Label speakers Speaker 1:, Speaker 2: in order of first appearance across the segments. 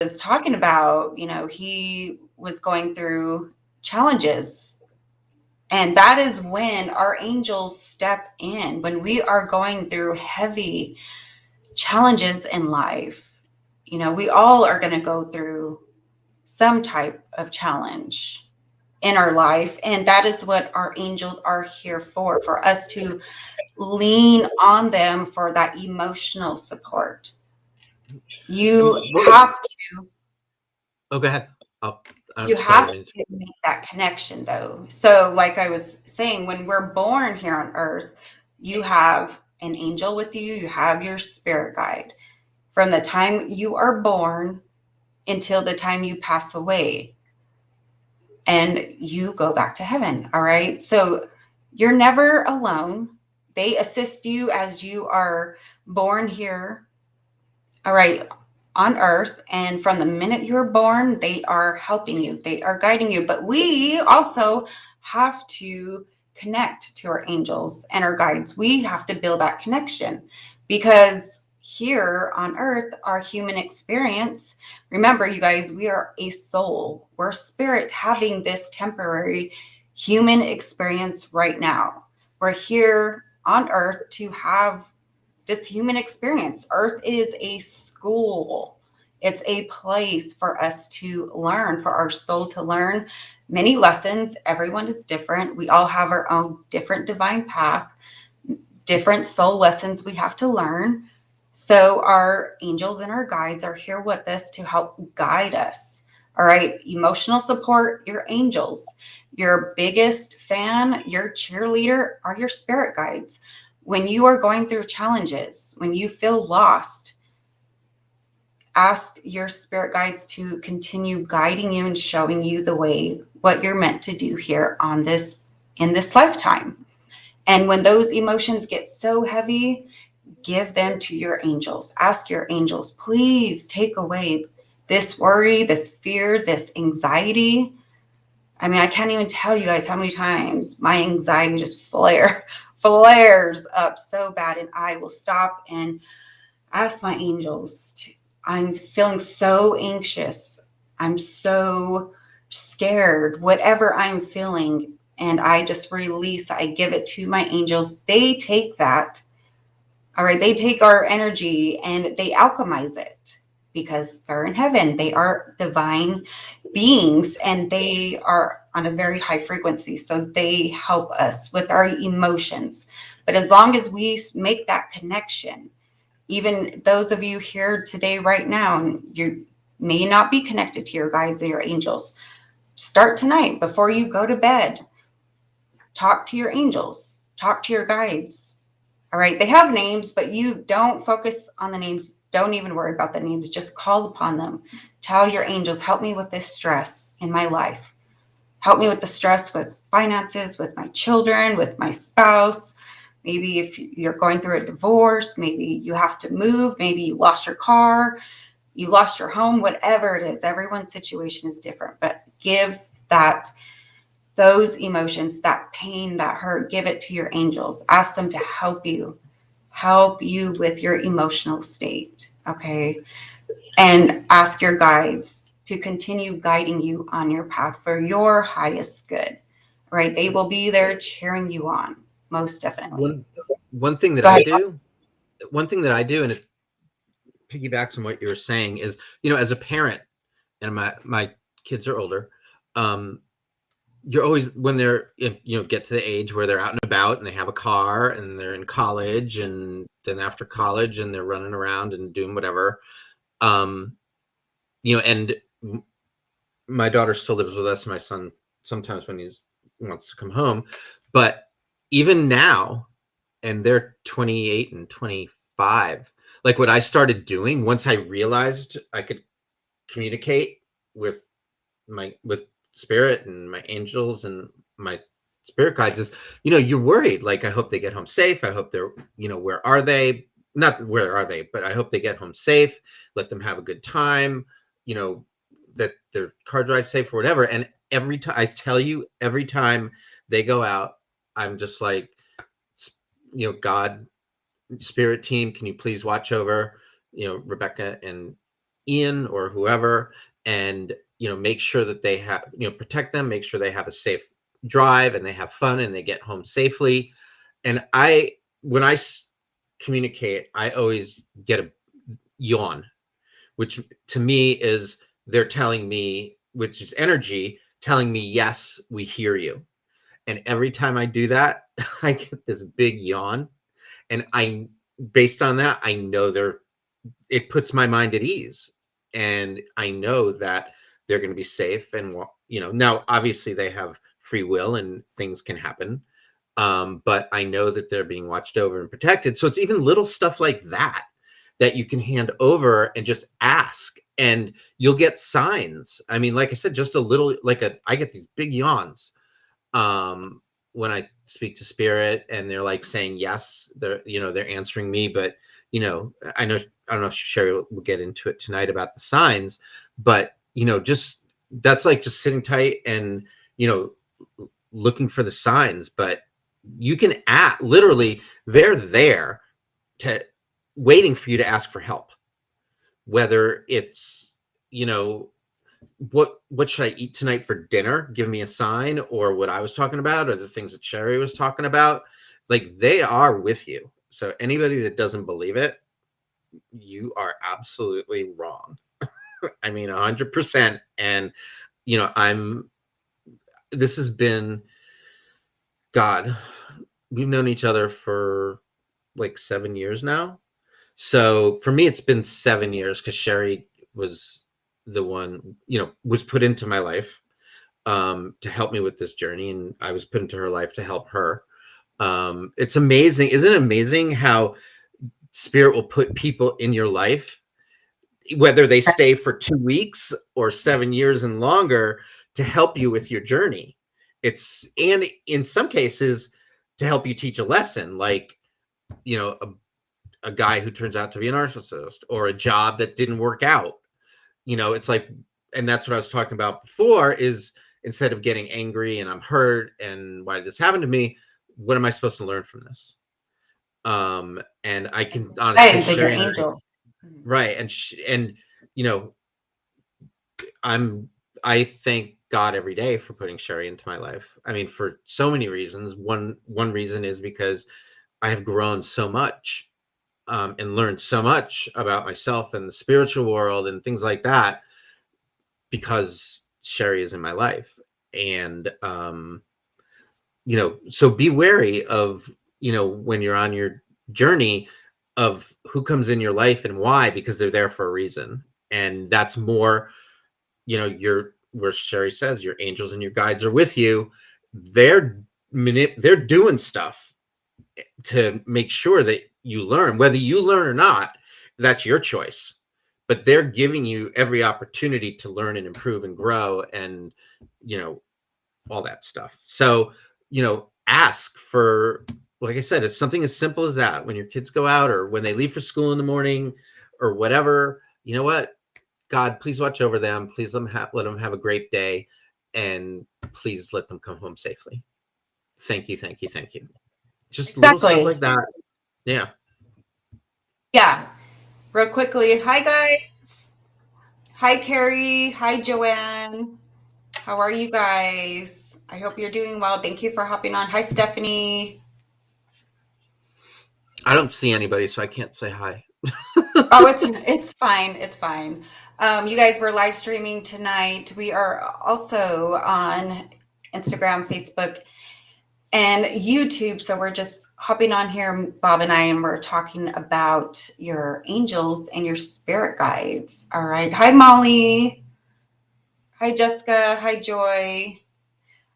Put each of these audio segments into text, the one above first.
Speaker 1: was talking about, he was going through challenges. And that is when our angels step in, when we are going through heavy challenges in life. We all are going to go through some type of challenge in our life. And that is what our angels are here for us to lean on them for that emotional support. You have to
Speaker 2: Oh, go ahead. I'm
Speaker 1: you
Speaker 2: sorry.
Speaker 1: have to make that connection though. So like I was saying, when we're born here on earth, you have an angel with you, you have your spirit guide. From the time you are born until the time you pass away and you go back to heaven. All right. So you're never alone. They assist you as you are born here. All right. On earth. And from the minute you're born, they are helping you, they are guiding you. But we also have to connect to our angels and our guides. We have to build that connection because here on earth, our human experience, remember, you guys, we are a soul, we're spirit having this temporary human experience right now. We're here on earth to have this human experience. Earth is a school. It's a place for us to learn, for our soul to learn many lessons. Everyone is different. We all have our own different divine path, different soul lessons we have to learn. So our angels and our guides are here with us to help guide us. All right, emotional support, your angels. Your biggest fan, your cheerleader are your spirit guides. When you are going through challenges, when you feel lost, ask your spirit guides to continue guiding you and showing you the way, what you're meant to do here on this in this lifetime. And when those emotions get so heavy, give them to your angels. Ask your angels, please take away this worry, this fear, this anxiety. I mean, I can't even tell you guys how many times my anxiety just flares up so bad, and I will stop and ask my angels to, I'm feeling so anxious. I'm so scared, whatever I'm feeling. And I just release, I give it to my angels. They take that. All right. They take our energy and they alchemize it because they're in heaven. They are divine beings and they are on a very high frequency. So they help us with our emotions. But as long as we make that connection, even those of you here today, right now, you may not be connected to your guides or your angels. Start tonight before you go to bed. Talk to your angels, talk to your guides. All right. They have names, but you don't focus on the names. Don't even worry about the names. Just call upon them. Tell your angels, help me with this stress in my life. Help me with the stress with finances, with my children, with my spouse. Maybe if you're going through a divorce, maybe you have to move, maybe you lost your car, you lost your home, whatever it is. Everyone's situation is different, but give that those emotions, that pain, that hurt, give it to your angels. Ask them to help you with your emotional state. Okay. And ask your guides to continue guiding you on your path for your highest good. Right? They will be there cheering you on, most definitely.
Speaker 2: One one thing that
Speaker 1: Go
Speaker 2: I
Speaker 1: ahead.
Speaker 2: do, one thing that I do, and it piggybacks on what you were saying, is as a parent, and my kids are older. You're always, when they're get to the age where they're out and about and they have a car and they're in college, and then after college and they're running around and doing whatever. um and my daughter still lives with us, my son sometimes when he wants to come home. But even now, and they're 28 and 25, like what I started doing once I realized I could communicate with with spirit and my angels and my spirit guides is, you're worried, like, I hope they get home safe, I hope they're, where are they, not where are they, but I hope they get home safe, let them have a good time, you know that their car drives safe or whatever. And every time, I tell you, every time they go out, I'm just like, God, spirit team, can you please watch over Rebecca and Ian or whoever, and make sure that they have, protect them, make sure they have a safe drive and they have fun and they get home safely. And when I communicate, I always get a yawn, which to me is they're telling me, which is energy telling me, yes, we hear you. And every time I do that, I get this big yawn. And based on that, I know it puts my mind at ease. And I know that they're going to be safe. And, now obviously they have free will and things can happen. But I know that they're being watched over and protected. So it's even little stuff like that you can hand over and just ask, and you'll get signs. I mean, like I said, just a little, I get these big yawns when I speak to spirit, and they're like saying yes, they're answering me. But I don't know if Sheri will get into it tonight about the signs, but just that's like just sitting tight and looking for the signs. But you can literally, they're there to waiting for you to ask for help, whether it's what should I eat tonight for dinner, give me a sign, or what I was talking about, or the things that Sheri was talking about. Like, they are with you. So anybody that doesn't believe it, you are absolutely wrong. I mean, 100%. And this has been, God, we've known each other for like 7 years now. So for me, it's been 7 years because Sheri was the one, was put into my life to help me with this journey. And I was put into her life to help her. It's amazing. Isn't it amazing how spirit will put people in your life, whether they stay for 2 weeks or 7 years and longer, to help you with your journey? And in some cases to help you teach a lesson, like, a guy who turns out to be a narcissist, or a job that didn't work out. It's like, and that's what I was talking about before, is instead of getting angry and I'm hurt and why did this happen to me, what am I supposed to learn from this? And I can honestly,
Speaker 1: And your
Speaker 2: Sheri and
Speaker 1: angels.
Speaker 2: right. And I thank God every day for putting Sheri into my life. I mean, for so many reasons. One reason is because I have grown so much. And learned so much about myself and the spiritual world and things like that, because Sheri is in my life. And, so be wary of, when you're on your journey, of who comes in your life and why, because they're there for a reason. And that's more, where Sheri says your angels and your guides are with you. They're doing stuff to make sure that you learn. Whether you learn or not, that's your choice. But they're giving you every opportunity to learn and improve and grow, and all that stuff. So ask for, like I said, it's something as simple as that. When your kids go out, or when they leave for school in the morning, or whatever, you know what? God, please watch over them. Please let them have a great day, and please let them come home safely. Thank you, thank you, thank you. Just little stuff like that. Yeah.
Speaker 1: Yeah. Real quickly. Hi, guys. Hi, Carrie. Hi, Joanne. How are you guys? I hope you're doing well. Thank you for hopping on. Hi, Stephanie.
Speaker 2: I don't see anybody, so I can't say hi.
Speaker 1: Oh, it's fine. It's fine. You guys, we're live streaming tonight. We are also on Instagram, Facebook, and YouTube. So we're just hopping on here, Bob and I, and we're talking about your angels and your spirit guides. All right. Hi, Molly. Hi, Jessica. Hi, Joy.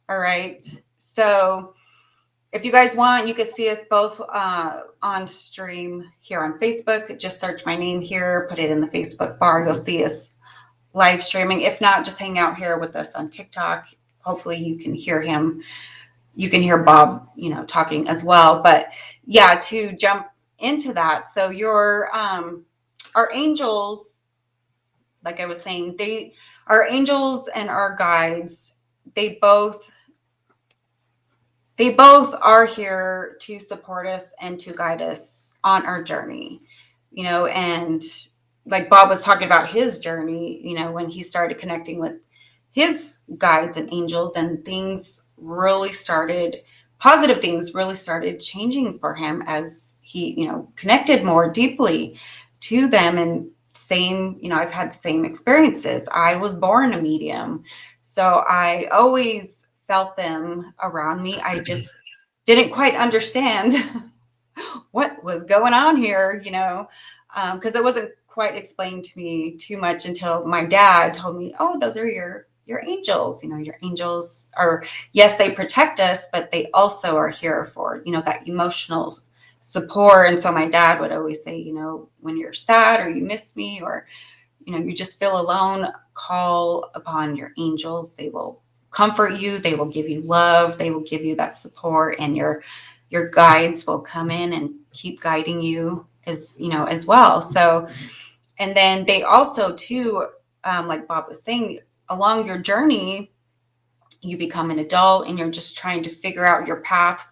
Speaker 1: All right. So if you guys want, you can see us both on stream here on Facebook. Just search my name here, put it in the Facebook bar. You'll see us live streaming. If not, just hang out here with us on TikTok. Hopefully you can hear him. You can hear Bob, talking as well. But yeah, to jump into that. So our angels, like I was saying, our angels and our guides, they both are here to support us and to guide us on our journey, and like Bob was talking about his journey, when he started connecting with his guides and angels, and positive things really started changing for him as he, connected more deeply to them. And same, I've had the same experiences. I was born a medium, so I always felt them around me. I just didn't quite understand what was going on here, because it wasn't quite explained to me too much until my dad told me, "Oh, those are your angels. Your angels are, yes, they protect us, but they also are here for, that emotional support." And so my dad would always say, when you're sad or you miss me, or you just feel alone, call upon your angels. They will comfort you. They will give you love. They will give you that support, and your guides will come in and keep guiding you as well. So, and then they also too, like Bob was saying, along your journey, you become an adult and you're just trying to figure out your path,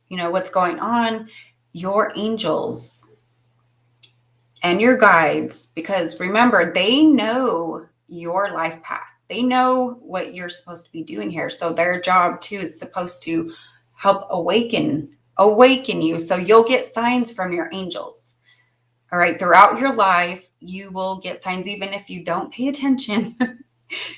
Speaker 1: what's going on. Your angels and your guides, because remember, they know your life path. They know what you're supposed to be doing here. So their job too is supposed to help awaken you. So you'll get signs from your angels. All right. Throughout your life, you will get signs, even if you don't pay attention.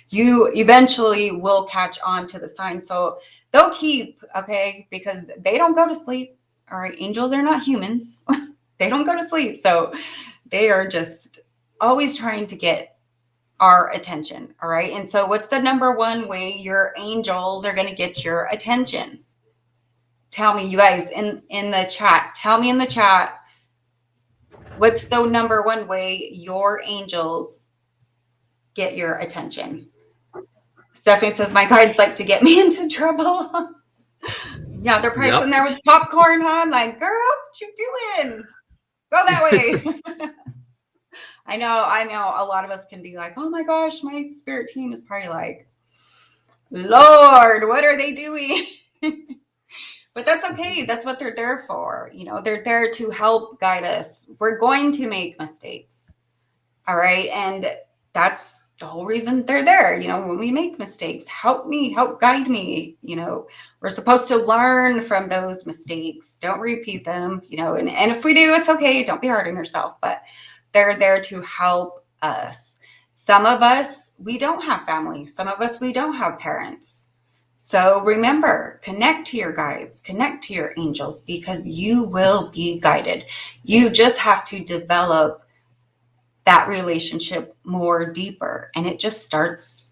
Speaker 1: You eventually will catch on to the signs. So they'll keep, okay, because they don't go to sleep. All right. Angels are not humans. They don't go to sleep. So they are just always trying to get our attention. All right. And so, what's the number one way your angels are going to get your attention? Tell me, you guys, in the chat. Tell me in the chat. What's the number one way your angels get your attention? Stephanie says, my guides like to get me into trouble. Yeah, they're probably sitting there with popcorn, huh? I'm like, girl, what you doing? Go that way. I know a lot of us can be like, oh my gosh, my spirit team is probably like, Lord, what are they doing? But that's okay. That's what they're there for. They're there to help guide us. We're going to make mistakes. All right. And that's the whole reason they're there. When we make mistakes, help me, help guide me. We're supposed to learn from those mistakes. Don't repeat them, and if we do, it's okay. Don't be hard on yourself, but they're there to help us. Some of us, we don't have family. Some of us, we don't have parents. So remember, connect to your guides, connect to your angels, because you will be guided. You just have to develop that relationship more deeper. And it just starts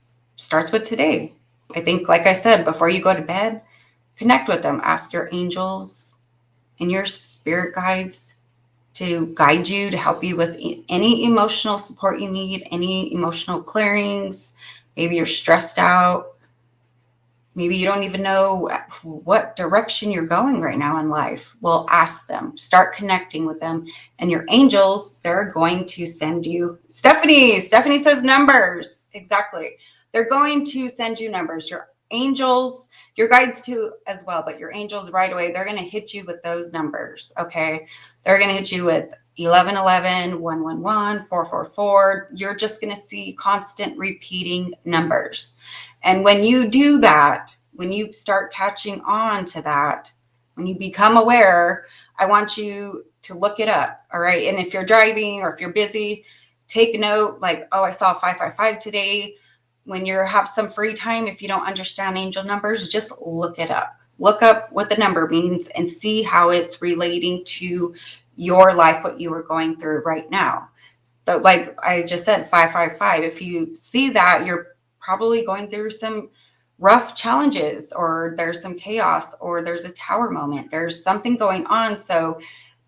Speaker 1: with today. I think, like I said, before you go to bed, connect with them. Ask your angels and your spirit guides to guide you, to help you with any emotional support you need, any emotional clearings. Maybe you're stressed out. Maybe you don't even know what direction you're going right now in life. Well, ask them, start connecting with them. And your angels, they're going to send you. Stephanie says numbers. Exactly. They're going to send you numbers. Your angels, your guides too as well, but your angels right away, they're going to hit you with those numbers. Okay. They're going to hit you with 1111, 111, 444. You're just going to see constant repeating numbers. And when you do that, when you start catching on to that, when you become aware, I want you to look it up. All right. And if you're driving or if you're busy, take note, like, oh, I saw 555 today. When you have some free time, if you don't understand angel numbers, just look it up. Look up what the number means and see how it's relating to your life, what you are going through right now. But like I just said, 555, if you see that, you're probably going through some rough challenges, or there's some chaos, or there's a tower moment. There's something going on. So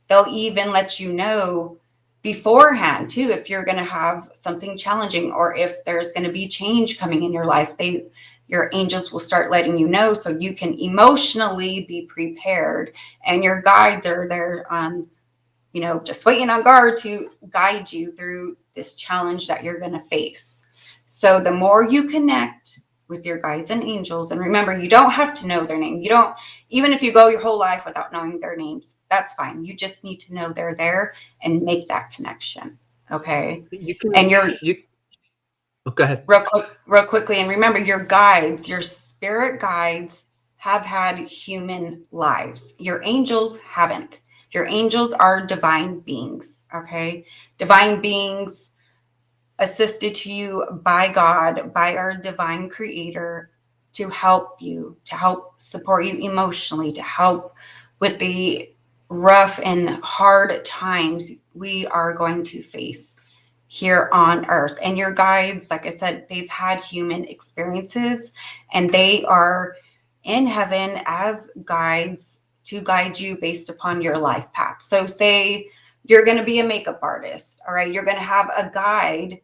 Speaker 1: they'll even let you know beforehand too, if you're going to have something challenging, or if there's going to be change coming in your life. Your angels will start letting you know, so you can emotionally be prepared. And your guides are there just waiting on guard to guide you through this challenge that you're going to face. So the more you connect with your guides and angels, and remember, you don't have to know their name. You don't, even if you go your whole life without knowing their names, that's fine. You just need to know they're there and make that connection. Okay.
Speaker 2: You can
Speaker 1: And your
Speaker 2: you oh, go ahead.
Speaker 1: real quickly, and remember your guides, your spirit guides have had human lives. Your angels haven't. Your angels are divine beings, okay? Divine beings assisted to you by God, by our divine creator, to help you, to help support you emotionally, to help with the rough and hard times we are going to face here on earth. And your guides, like I said, they've had human experiences and they are in heaven as guides to guide you based upon your life path. So, say you're going to be a makeup artist, all right, you're going to have a guide,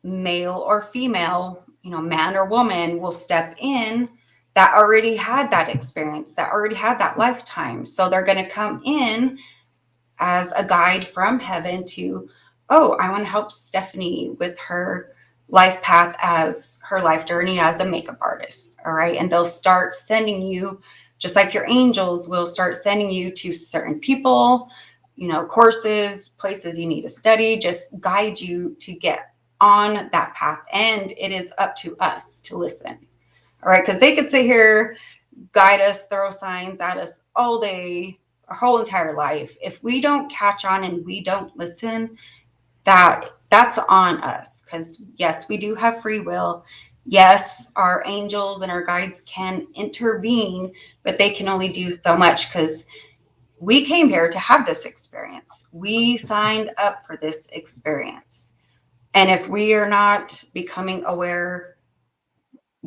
Speaker 1: male or female, man or woman will step in that already had that experience, that already had that lifetime. So they're going to come in as a guide from heaven to, oh, I want to help Stephanie with her life path as her life journey as a makeup artist. All right. And they'll start sending you, just like your angels will start sending you to certain people, courses, places you need to study, just guide you to get on that path. And it is up to us to listen. All right. Because they could sit here, guide us, throw signs at us all day, our whole entire life. If we don't catch on and we don't listen, that's on us. Because yes, we do have free will. Yes, our angels and our guides can intervene, but they can only do so much because we came here to have this experience. We signed up for this experience. And if we are not becoming aware,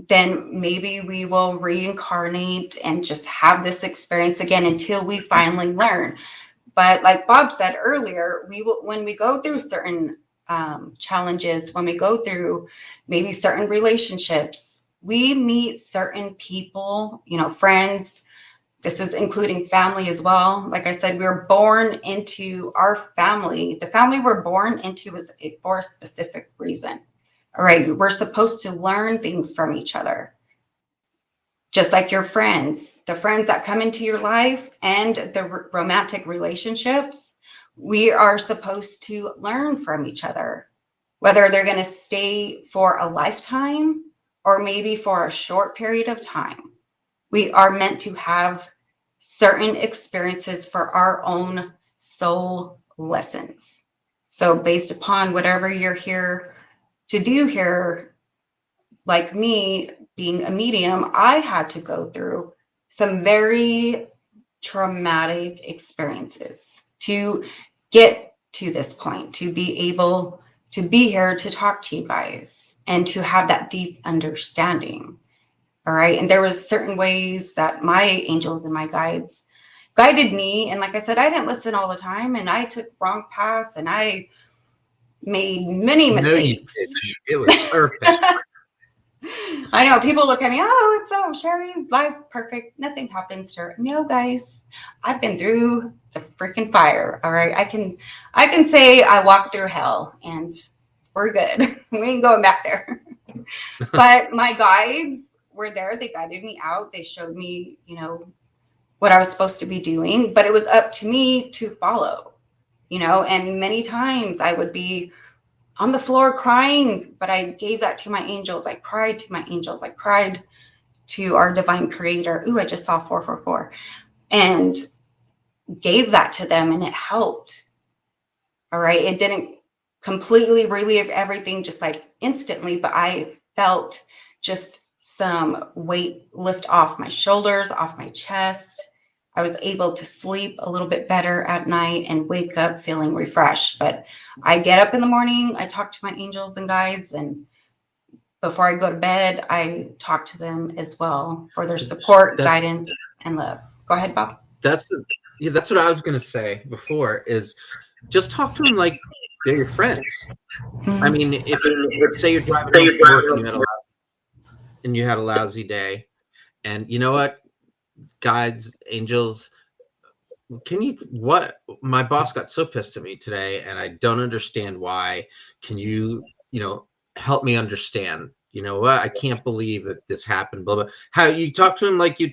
Speaker 1: then maybe we will reincarnate and just have this experience again until we finally learn. But like Bob said earlier, we will, when we go through certain challenges, when we go through maybe certain relationships, we meet certain people, friends. This is including family as well. Like I said, we were born into our family. The family we're born into is for a specific reason. All right, we're supposed to learn things from each other. Just like your friends, the friends that come into your life and the romantic relationships, we are supposed to learn from each other, whether they're going to stay for a lifetime or maybe for a short period of time. We are meant to have certain experiences for our own soul lessons. So, based upon whatever you're here to do here, like me being a medium, I had to go through some very traumatic experiences to get to this point, to be able to be here to talk to you guys and to have that deep understanding. All right. And there was certain ways that my angels and my guides guided me. And like I said, I didn't listen all the time and I took wrong paths and I made many
Speaker 2: No, you
Speaker 1: mistakes.
Speaker 2: didn't. It was perfect.
Speaker 1: I know people look at me, oh, it's so Sheri's life perfect. Nothing happens to her. No, guys, I've been through the freaking fire. All right. I can say I walked through hell and we're good. We ain't going back there. But my guides were there. They guided me out. They showed me, what I was supposed to be doing, but it was up to me to follow, and many times I would be on the floor crying, but I gave that to my angels. I cried to my angels. I cried to our divine creator. Ooh, I just saw 444 and gave that to them and it helped. All right. It didn't completely relieve everything just like instantly, but I felt just some weight lift off my shoulders, off my chest. I was able to sleep a little bit better at night and wake up feeling refreshed. But I get up in the morning, I talk to my angels and guides, and before I go to bed, I talk to them as well for their support,
Speaker 2: That's
Speaker 1: guidance, and love. Go ahead, Bob.
Speaker 2: that's yeah, that's what I was gonna say before. Is just talk to them like they're your friends. I
Speaker 1: Mhm.
Speaker 2: mean, if say you're driving home from work and you had a lousy day, and you know what, guides, angels, can you what my boss got so pissed at me today and I don't understand why. Can you, help me understand? You know what? I can't believe that this happened. Blah blah. How you talk to him like you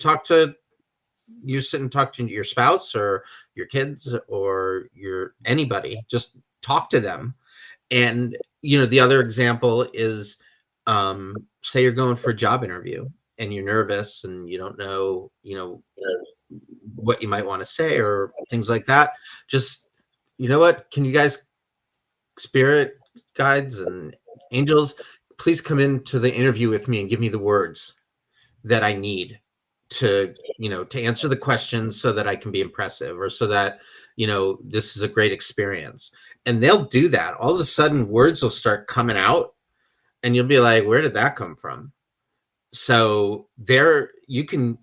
Speaker 2: sit and talk to your spouse or your kids or your anybody. Just talk to them. And the other example is, say you're going for a job interview and you're nervous and you don't know what you might want to say or things like that. Just, what, can you guys, spirit guides and angels, please come into the interview with me and give me the words that I need to to answer the questions so that I can be impressive, or so that this is a great experience. And they'll do that. All of a sudden words will start coming out and you'll be like, where did that come from? So there you can,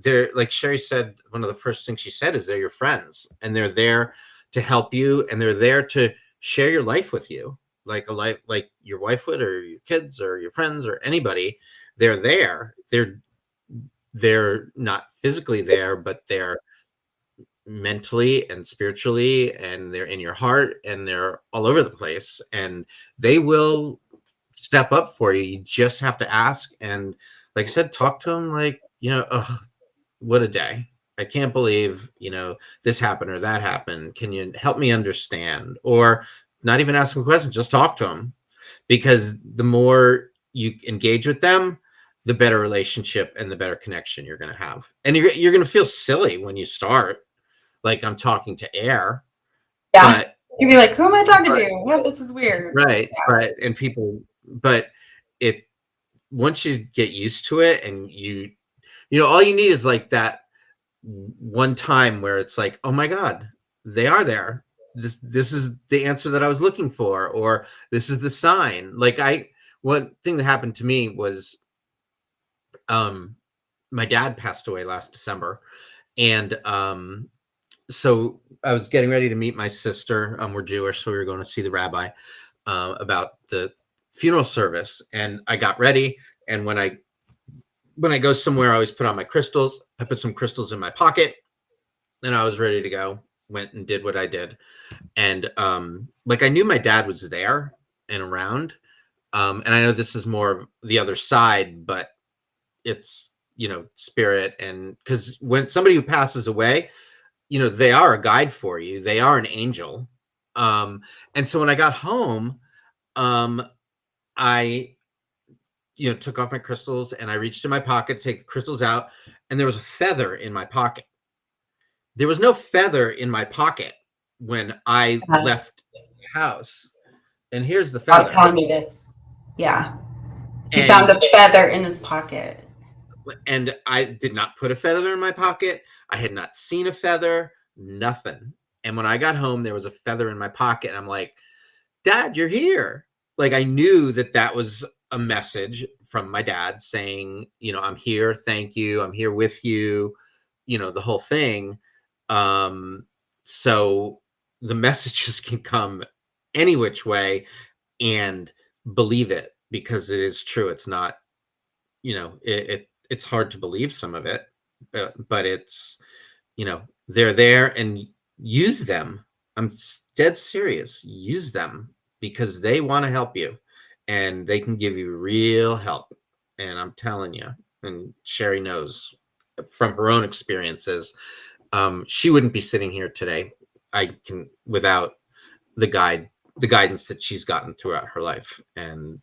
Speaker 2: they're, like Sheri said, one of the first things she said is they're your friends, and they're there to help you, and they're there to share your life with you, like a life, like your wife would, or your kids or your friends or anybody. They're there. They're not physically there, but they're mentally and spiritually, and they're in your heart, and they're all over the place, and they will step up for you. You just have to ask. And like I said, talk to them like, ugh, what a day. I can't believe, this happened or that happened. Can you help me understand? Or not even ask them questions, just talk to them. Because the more you engage with them, the better relationship and the better connection you're going to have. And you're going to feel silly when you start, like I'm talking to air.
Speaker 1: Yeah.
Speaker 2: But
Speaker 1: You'd be like, who am I talking to? Yeah, this is weird.
Speaker 2: right,
Speaker 1: Yeah.
Speaker 2: right. And people, but it, once you get used to it, and all you need is like that one time where it's like, oh my God, they are there. This is the answer that I was looking for, or this is the sign. Like one thing that happened to me was, my dad passed away last December. And so I was getting ready to meet my sister. We're Jewish, so we were going to see the rabbi about the funeral service. And I got ready. And when I go somewhere, I always put on my crystals. I put some crystals in my pocket, and I was ready to go. Went and did what I did. And like, I knew my dad was there and around. And I know this is more of the other side, but it's, spirit. And because when somebody who passes away, they are a guide for you. They are an angel. And so when I got home, I, took off my crystals, and I reached in my pocket to take the crystals out, and there was a feather in my pocket. There was no feather in my pocket when I left the house. And here's the feather.
Speaker 1: Telling me this. Yeah. He found a feather in his pocket.
Speaker 2: And I did not put a feather in my pocket. I had not seen a feather, nothing. And when I got home, there was a feather in my pocket. And I'm like, Dad, you're here. Like, I knew that was a message from my dad saying, I'm here. Thank you. I'm here with you. The whole thing. So the messages can come any which way, and believe it, because it is true. It's not, it's hard to believe some of it, but it's, they're there, and use them. I'm dead serious. Use them, because they want to help you, and they can give you real help. And I'm telling you, and Sheri knows from her own experiences, she wouldn't be sitting here today, without the guidance that she's gotten throughout her life. And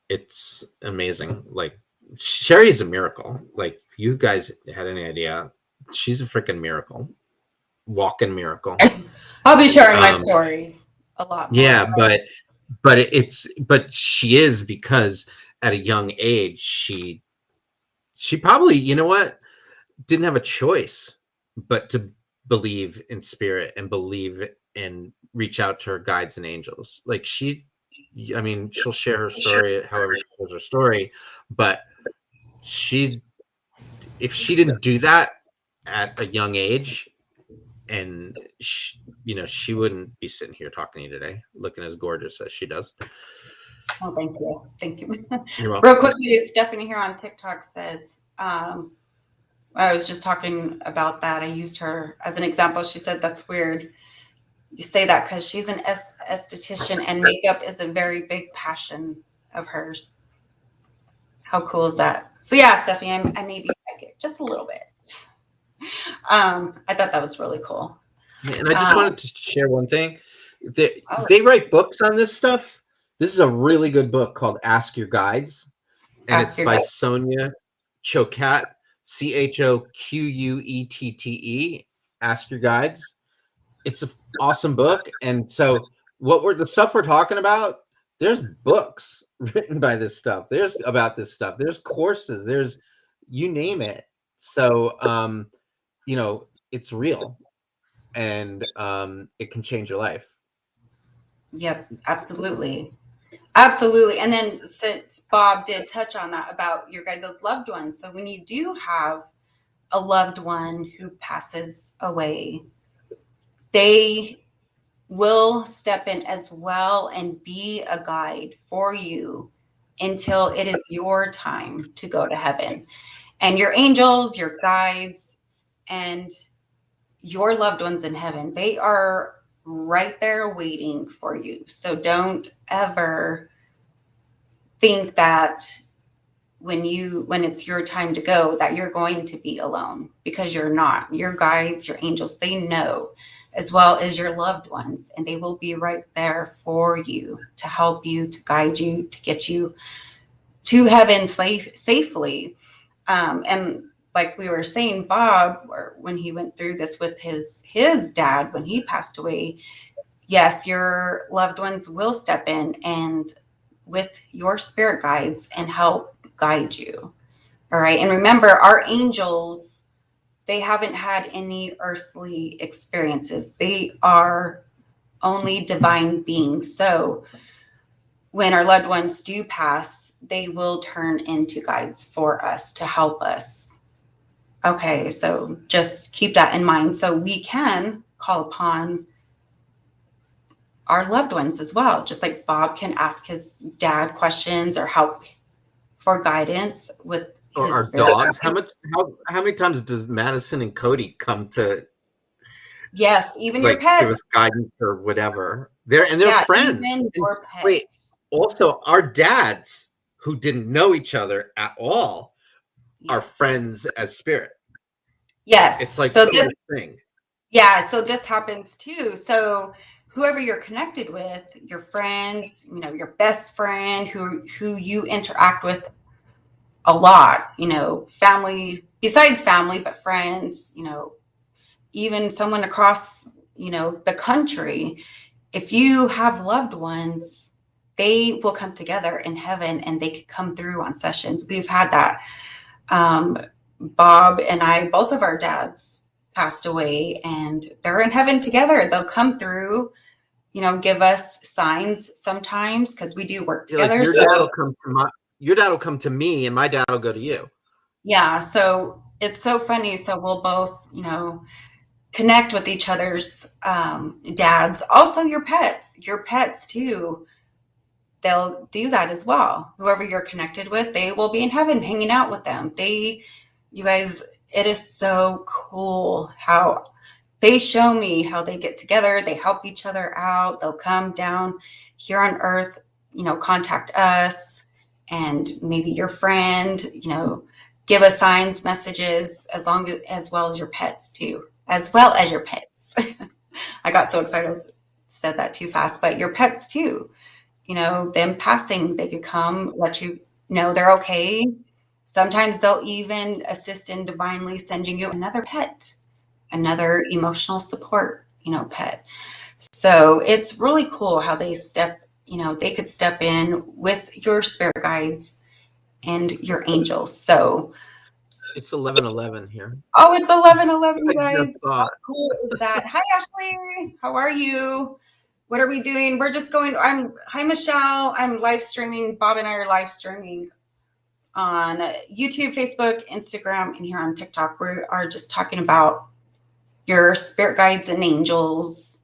Speaker 2: it's amazing. Like, Sheri is a miracle. Like, if you guys had any idea, she's a freaking miracle, walking miracle.
Speaker 1: I'll be sharing my story a lot more.
Speaker 2: Yeah, but she is, because at a young age, she probably, didn't have a choice but to believe in spirit and believe and reach out to her guides and angels. Like, she'll share her story however she shares her story, but if she didn't do that at a young age, and she wouldn't be sitting here talking to you today, looking as gorgeous as she does.
Speaker 1: Oh, thank you. Thank you.
Speaker 2: You're welcome.
Speaker 1: Real quickly, Stephanie here on TikTok says, I was just talking about that. I used her as an example. She said, that's weird. You say that because she's an esthetician, and makeup is a very big passion of hers. How cool is that? So yeah, Stephanie, I may be psychic just a little bit. I thought that was really cool.
Speaker 2: And I just
Speaker 1: Um,
Speaker 2: wanted to share one thing.
Speaker 1: oh,
Speaker 2: They write books on this stuff. This is a really good book called Ask Your Guides, and it's
Speaker 1: ask your
Speaker 2: by
Speaker 1: guide.
Speaker 2: Sonia Choquette, Choquette. Ask Your Guides. It's an awesome book. And so, what we're the stuff we're talking about, there's books written by this stuff. There's about this stuff. There's courses. There's you name it. So, it's real, and it can change your life.
Speaker 1: Yep, absolutely. Absolutely. And then since Bob did touch on that about your guys' loved ones, so when you do have a loved one who passes away, they will step in as well and be a guide for you until it is your time to go to heaven. And your angels, your guides, and your loved ones in heaven, they are right there waiting for you. So don't ever think that when it's your time to go that you're going to be alone, because you're not. Your guides, your angels, they know, as well as your loved ones, and they will be right there for you to help you, to guide you, to get you to heaven safely. And like we were saying, Bob, when he went through this with his dad when he passed away, yes, your loved ones will step in and with your spirit guides and help guide you. All right. And remember, our angels, they haven't had any earthly experiences. They are only divine beings. So when our loved ones do pass, they will turn into guides for us to help us. Okay. So just keep that in mind. So we can call upon our loved ones as well. Just like Bob can ask his dad questions or help for guidance with
Speaker 2: Or
Speaker 1: his
Speaker 2: our
Speaker 1: spirit
Speaker 2: dogs.
Speaker 1: guide.
Speaker 2: How many times does Madison and Cody come to
Speaker 1: Yes, even your
Speaker 2: like give
Speaker 1: pets.
Speaker 2: us guidance or whatever? They're
Speaker 1: Yeah,
Speaker 2: friends.
Speaker 1: even
Speaker 2: And
Speaker 1: your
Speaker 2: wait,
Speaker 1: pets.
Speaker 2: also our dads who didn't know each other at all are
Speaker 1: Yeah.
Speaker 2: friends as spirit. It's
Speaker 1: Yes.
Speaker 2: like the
Speaker 1: So this,
Speaker 2: coolest thing.
Speaker 1: yeah, so this happens too. So whoever you're connected with, your friends, your best friend who you interact with a lot, family, besides family, but friends, even someone across, the country, if you have loved ones, they will come together in heaven and they could come through on sessions. We've had that. Um, Bob and I, both of our dads passed away and they're in heaven together. They'll come through, give us signs sometimes because we do work
Speaker 2: You're like
Speaker 1: together. So,
Speaker 2: your dad will come to me and my dad will go to you.
Speaker 1: yeah, so it's so funny. So we'll both, connect with each other's dads. Also, your pets too, they'll do that as well. Whoever you're connected with, they will be in heaven hanging out with them. You guys, it is so cool how they show me how they get together, they help each other out, they'll come down here on earth, contact us and maybe your friend, give us signs, messages, as well as your pets too, as well as your pets. I got so excited, I said that too fast, but your pets too, them passing, they could come, let you know they're okay. Sometimes they'll even assist in divinely sending you another pet, another emotional support, pet. So it's really cool how they could step in with your spirit guides and your angels. So,
Speaker 2: It's 11:11 here.
Speaker 1: oh, it's 11:11,
Speaker 2: I
Speaker 1: you guys.
Speaker 2: just saw
Speaker 1: How
Speaker 2: it.
Speaker 1: cool is that? Hi, Ashley. How are you? What are we doing? We're just going. Hi, Michelle. I'm live streaming. Bob and I are live streaming on YouTube, Facebook, Instagram, and here on TikTok. We are just talking about your spirit guides and angels,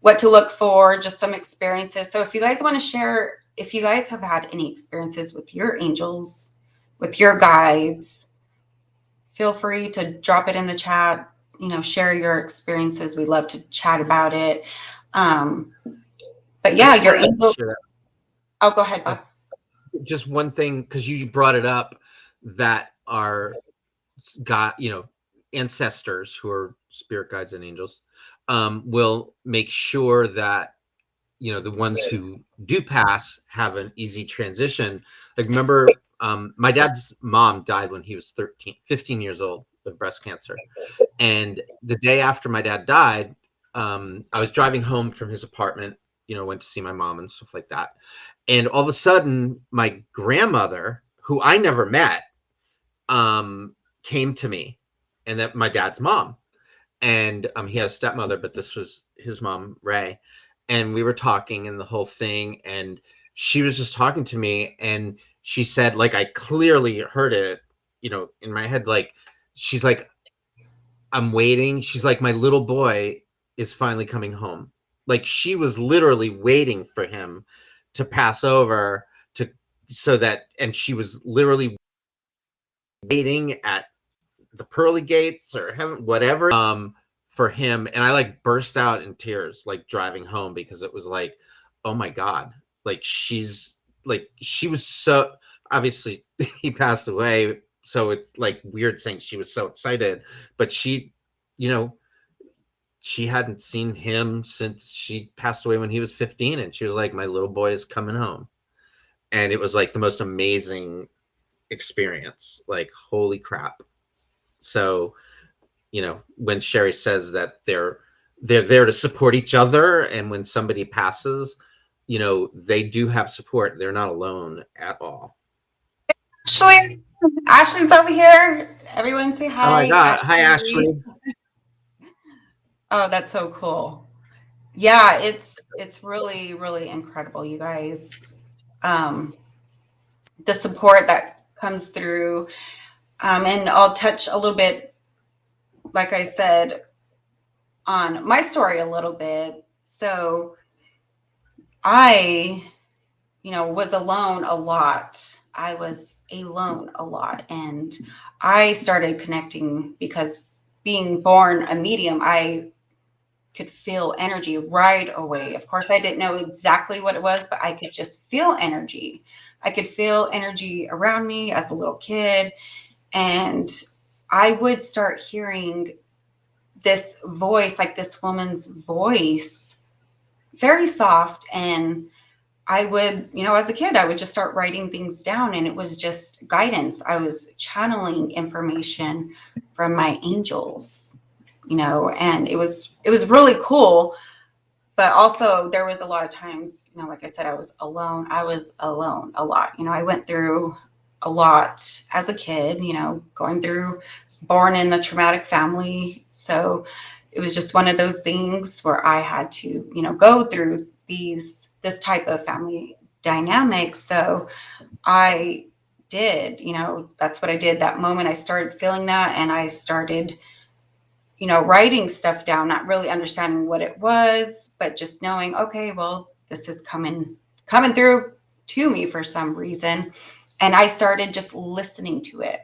Speaker 1: what to look for, just some experiences. So if you guys want to share, if you guys have had any experiences with your angels, with your guides, feel free to drop it in the chat, share your experiences. We love to chat about it. Um, but
Speaker 2: I
Speaker 1: yeah,
Speaker 2: just
Speaker 1: your
Speaker 2: wanted to
Speaker 1: angels.
Speaker 2: share that.
Speaker 1: Oh, go ahead, Bob.
Speaker 2: Just one thing, because you brought it up, that our got ancestors who are spirit guides and angels. will make sure that, you know, the ones who do pass have an easy transition. Like, remember, my dad's mom died when he was 15 years old of breast cancer. And the day after my dad died, I was driving home from his apartment, you know, went to see my mom and stuff like that. And all of a sudden, my grandmother, who I never met, came to me, and that my dad's mom. And he had a stepmother, but this was his mom, Ray. And we were talking and the whole thing. And she was just talking to me. And she said, like, I clearly heard it, you know, in my head, like, she's like, I'm waiting. She's like, my little boy is finally coming home. Like, she was literally waiting for him to pass over to, so that, and she was literally waiting at the pearly gates or heaven, whatever, for him. And I like burst out in tears, like driving home, because it was like, oh my God, like she's like, she was so, obviously he passed away. So it's like weird saying she was so excited, but she, you know, she hadn't seen him since she passed away when he was 15. And she was like, my little boy is coming home. And it was like the most amazing experience. Like, holy crap. So, you know, when Sheri says that they're there to support each other, and when somebody passes, you know, they do have support. They're not alone at all.
Speaker 1: Ashley, Ashley's over here. Everyone say
Speaker 2: Oh my
Speaker 1: hi,
Speaker 2: God. Hi,
Speaker 1: Ashley.
Speaker 2: Ashley.
Speaker 1: Oh, that's so cool. Yeah, it's really, really incredible, you guys. Um, the support that comes through. And I'll touch a little bit, like I said, on my story a little bit. So I, was alone a lot. I was alone a lot. And I started connecting because being born a medium, I could feel energy right away. Of course, I didn't know exactly what it was, but I could just feel energy. I could feel energy around me as a little kid. And I would start hearing this voice, like this woman's voice, very soft. And I would, as a kid, I would just start writing things down, and it was just guidance. I was channeling information from my angels, and it was really cool. But also there was a lot of times, like I said, I was alone. I was alone a lot. I went through a lot as a kid, going through, born in a traumatic family. So it was just one of those things where I had to, go through this type of family dynamic. So I did, that's what I did. That moment I started feeling that, and I started, writing stuff down, not really understanding what it was, but just knowing, okay, well, this is coming through to me for some reason. And I started just listening to it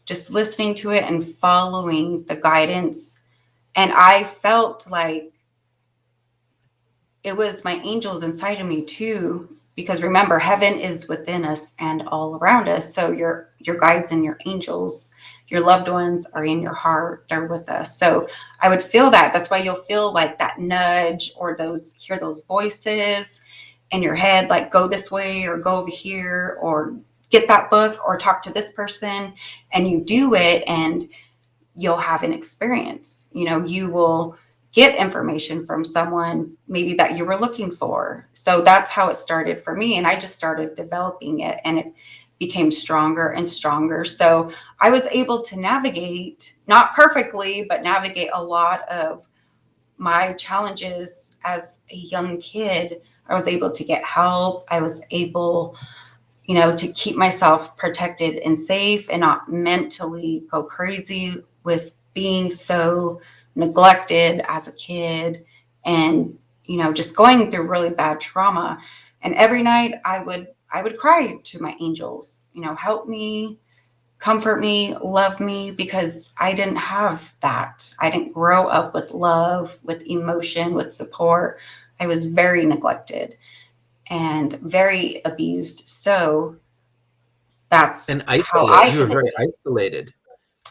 Speaker 1: and following the guidance. And I felt like it was my angels inside of me too, because remember, heaven is within us and all around us. So your guides and your angels, your loved ones are in your heart. They're with us. So I would feel that. That's why you'll feel like that nudge, or hear those voices in your head, like go this way or go over here, or get that book or talk to this person. And you do it, and you'll have an experience. You will get information from someone maybe that you were looking for. So that's how it started for me. And I just started developing it, and it became stronger and stronger. So I was able to navigate, not perfectly, but navigate a lot of my challenges as a young kid. I was able to get help. I was able, to keep myself protected and safe, and not mentally go crazy with being so neglected as a kid, and, just going through really bad trauma. And every night I would cry to my angels, help me, comfort me, love me, because I didn't have that. I didn't grow up with love, with emotion, with support. I was very neglected and very abused. So
Speaker 2: And
Speaker 1: that's how
Speaker 2: isolated.
Speaker 1: I
Speaker 2: You were very
Speaker 1: connected.
Speaker 2: isolated.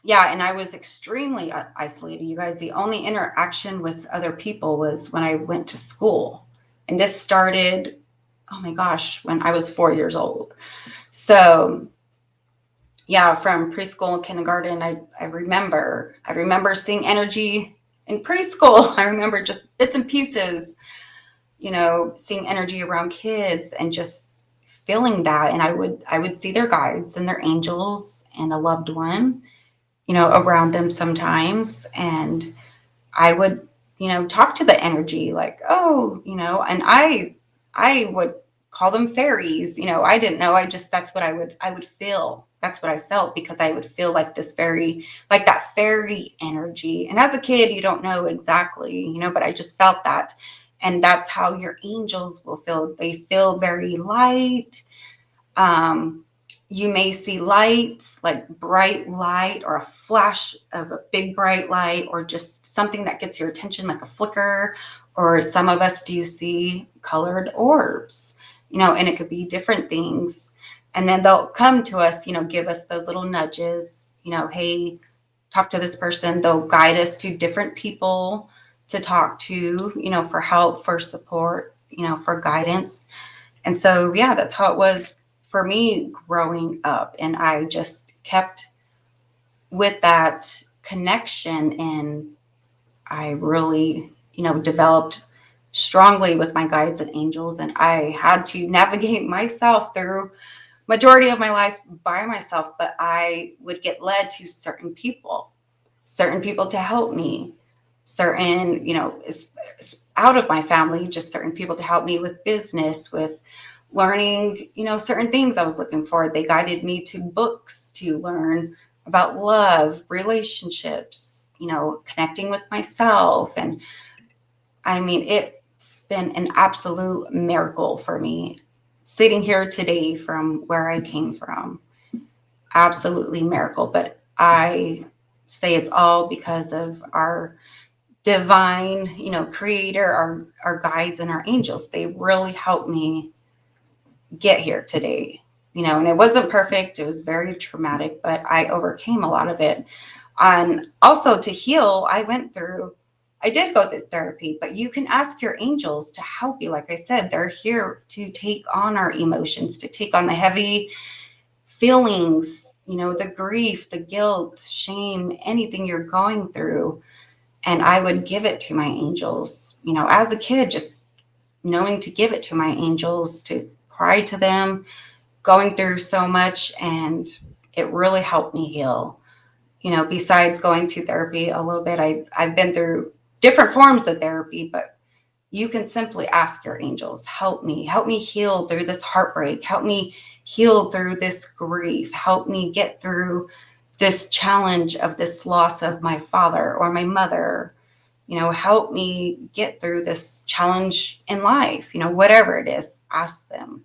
Speaker 1: Yeah, and I was extremely isolated. You guys, the only interaction with other people was when I went to school. And this started, oh my gosh, when I was 4 years old. So yeah, from preschool and kindergarten, I remember seeing energy in preschool. I remember just bits and pieces, seeing energy around kids and just feeling that. And I would see their guides and their angels and a loved one, around them sometimes. And I would, talk to the energy like, oh, and I would call them fairies. I didn't know. That's what I would feel. That's what I felt, because I would feel like this very, like that fairy energy. And as a kid, you don't know exactly, but I just felt that. And that's how your angels will feel. They feel very light. um, you may see lights, like bright light or a flash of a big bright light, or just something that gets your attention, like a flicker. Or some of us do see colored orbs, and it could be different things. And then they'll come to us, give us those little nudges, hey, talk to this person. They'll guide us to different people to talk to, for help, for support, for guidance. And so, yeah, that's how it was for me growing up. And I just kept with that connection. And I really, developed strongly with my guides and angels. And I had to navigate myself through majority of my life by myself, but I would get led to certain people to help me, certain, out of my family, just certain people to help me with business, with learning, certain things I was looking for. They guided me to books to learn about love, relationships, connecting with myself. And I mean, it's been an absolute miracle for me sitting here today from where I came from. Absolutely miracle. But I say it's all because of our divine, creator, our guides and our angels. They really helped me get here today. And it wasn't perfect. It was very traumatic, but I overcame a lot of it. And also to heal, I did go to therapy, but you can ask your angels to help you. Like I said, they're here to take on our emotions, to take on the heavy feelings, the grief, the guilt, shame, anything you're going through. And I would give it to my angels, as a kid, just knowing to give it to my angels, to cry to them, going through so much. And it really helped me heal. Besides going to therapy a little bit, I've been through different forms of therapy, but you can simply ask your angels, help me heal through this heartbreak, help me heal through this grief, help me get through this challenge of this loss of my father or my mother, help me get through this challenge in life, whatever it is. Ask them,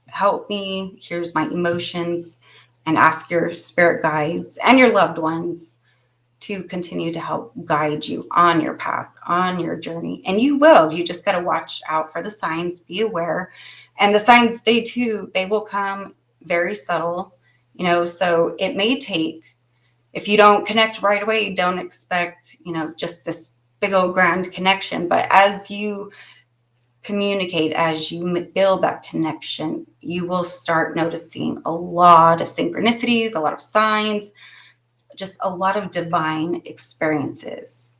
Speaker 1: help me, here's my emotions. And ask your spirit guides and your loved ones to continue to help guide you on your path, on your journey. And you will. You just got to watch out for the signs, be aware. And the signs, they will come very subtle, so it may take, if you don't connect right away, don't expect, just this big old grand connection. But as you communicate, as you build that connection, you will start noticing a lot of synchronicities, a lot of signs, just a lot of divine experiences.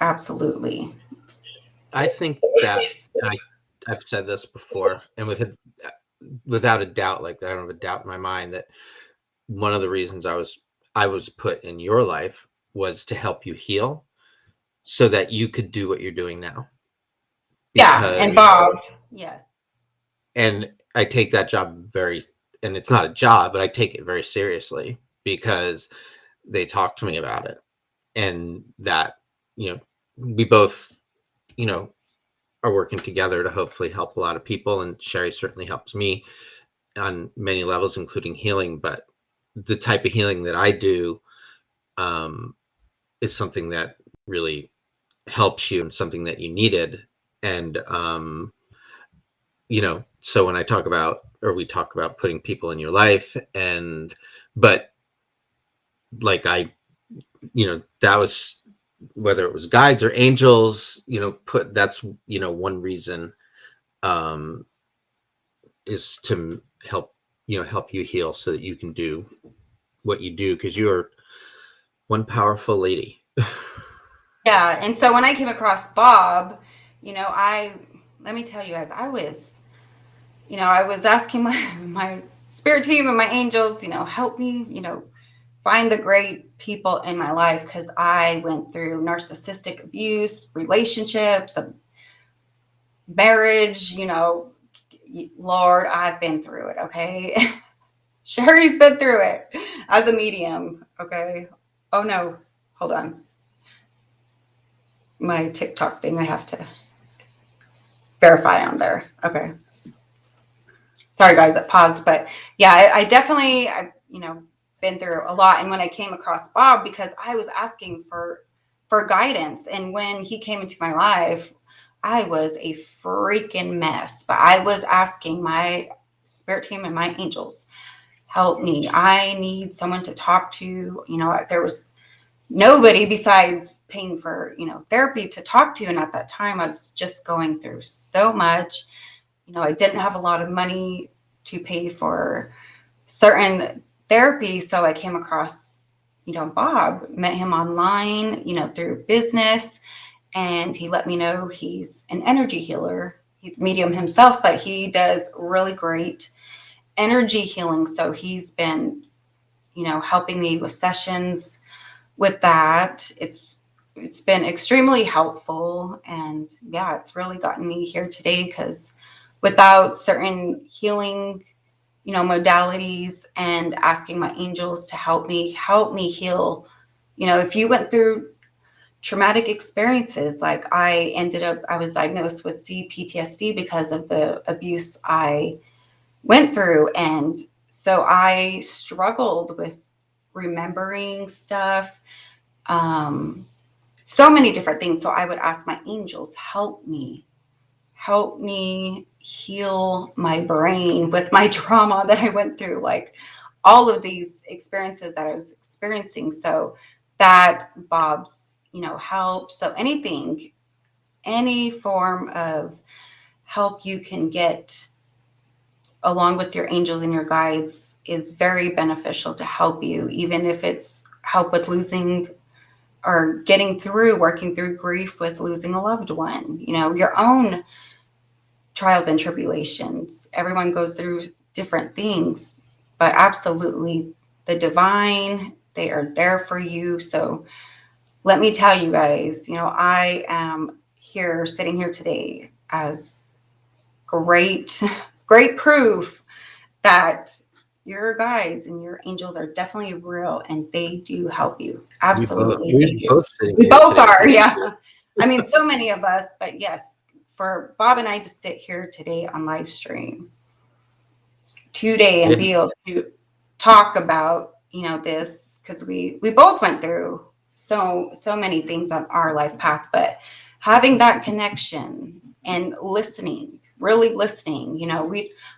Speaker 1: Absolutely.
Speaker 2: I think that, and I've said this before, and without a doubt, like I don't have a doubt in my mind that one of the reasons I was put in your life was to help you heal so that you could do what you're doing now.
Speaker 1: Yeah. And
Speaker 2: Because,
Speaker 1: Bob, yes.
Speaker 2: and I take that job and it's not a job, but I take it very seriously because they talk to me about it. And that, we both, you know, are working together to hopefully help a lot of people. And Sheri certainly helps me on many levels, including healing. But the type of healing that I do um, is something that really helps you and something that you needed. And, so when I talk about, or we talk about putting people in your life, but like that was, whether it was guides or angels, put that's one reason, um is to help you heal so that you can do what you do, because you're one powerful lady.
Speaker 1: Yeah. And so when I came across Bob, I let me tell you guys, I was asking my spirit team and my angels, help me, find the great people in my life because I went through narcissistic abuse, relationships, marriage, Lord, I've been through it, okay? Sheri's been through it as a medium, okay? Oh no, hold on. My TikTok thing, I have to verify on there. Okay. Sorry guys, that paused, but yeah, I definitely, been through a lot. And when I came across Bob, because I was asking for guidance, and when he came into my life, I was a freaking mess. But I was asking my spirit team and my angels, help me. I need someone to talk to. There was nobody besides paying for therapy to talk to, and at that time, I was just going through so much. I didn't have a lot of money to pay for certain therapy. So I came across, Bob, met him online, through business. And he let me know he's an energy healer. He's medium himself, but he does really great energy healing. So he's been, helping me with sessions with that. It's been extremely helpful, and yeah, it's really gotten me here today because without certain healing modalities and asking my angels to help me heal. If you went through traumatic experiences, like I was diagnosed with CPTSD because of the abuse I went through. And so I struggled with remembering stuff, um, so many different things. So I would ask my angels, help me heal my brain with my trauma that I went through, like all of these experiences that I was experiencing. So that Bob's, help. So anything, any form of help you can get along with your angels and your guides is very beneficial to help you, even if it's help with losing or getting through, working through grief with losing a loved one, your own trials and tribulations. Everyone goes through different things, but absolutely the divine, they are there for you. So let me tell you guys, I am here sitting here today as great, great proof that your guides and your angels are definitely real and they do help you. Absolutely, they
Speaker 2: We're
Speaker 1: do.
Speaker 2: both sitting
Speaker 1: We
Speaker 2: here
Speaker 1: both
Speaker 2: today.
Speaker 1: are, yeah. I mean, so many of us, but yes, for Bob and I to sit here today on live stream today and
Speaker 2: Yeah.
Speaker 1: be able to talk about, this, because we both went through so many things on our life path, but having that connection and listening, really listening,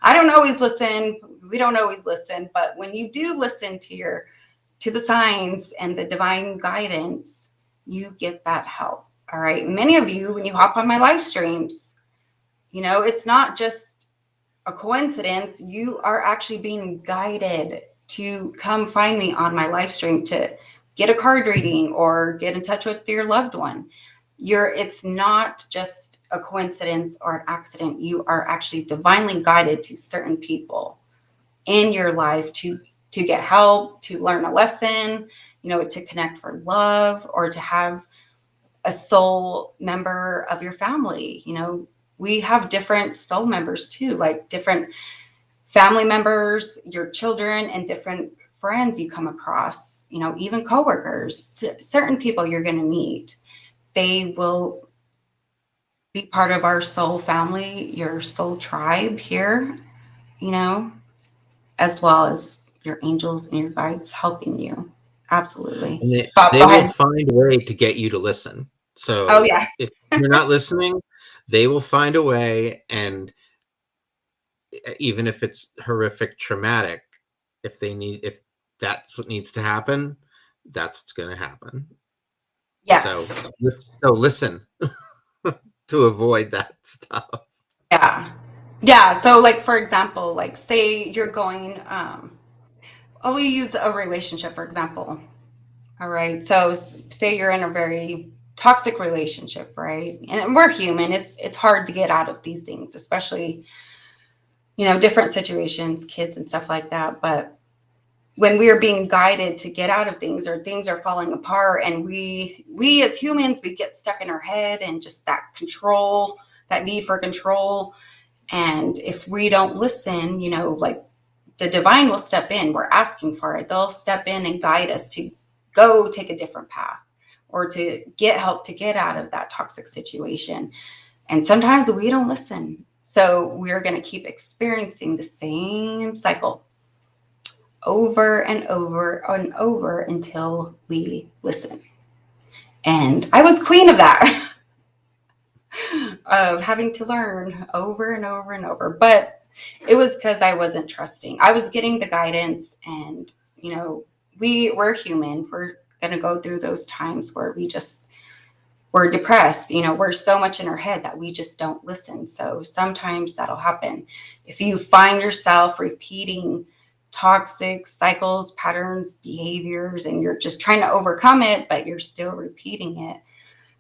Speaker 1: I don't always listen, we don't always listen, but when you do listen to the signs and the divine guidance, you get that help. All right. Many of you, when you hop on my live streams, it's not just a coincidence. You are actually being guided to come find me on my live stream to get a card reading or get in touch with your loved one. It's not just a coincidence or an accident. You are actually divinely guided to certain people in your life to get help, to learn a lesson, to connect for love, or to have a soul member of your family. We have different soul members too, like different family members, your children, and different friends you come across, even coworkers, certain people you're going to meet. They will be part of our soul family, your soul tribe here, you know, as well as your angels and your guides helping you. Absolutely.
Speaker 2: And
Speaker 1: Bob,
Speaker 2: they
Speaker 1: go
Speaker 2: will
Speaker 1: ahead.
Speaker 2: find a way to get you to listen.
Speaker 1: Oh,
Speaker 2: So
Speaker 1: yeah.
Speaker 2: if you're not listening, they will find a way. And even if it's horrific, traumatic, if that's what needs to happen, that's what's going to happen. So,
Speaker 1: Yes.
Speaker 2: so listen to avoid that stuff.
Speaker 1: Yeah. Yeah. So like for example, like say you're going, oh, we use a relationship for example. All right. So say you're in a very toxic relationship, right? And we're human. It's hard to get out of these things, especially, different situations, kids and stuff like that. But when we are being guided to get out of things or things are falling apart and we as humans, we get stuck in our head and just that control, that need for control. And if we don't listen, like the divine will step in. We're asking for it. They'll step in and guide us to go take a different path or to get help to get out of that toxic situation. And sometimes we don't listen. So we're going to keep experiencing the same cycle over and over and over until we listen. And I was queen of that, of having to learn over and over and over. But it was because I wasn't trusting. I was getting the guidance, and we're human. We're gonna go through those times where we're depressed. We're so much in our head that we just don't listen. So sometimes that'll happen. If you find yourself repeating toxic cycles, patterns, behaviors, and you're just trying to overcome it, but you're still repeating it,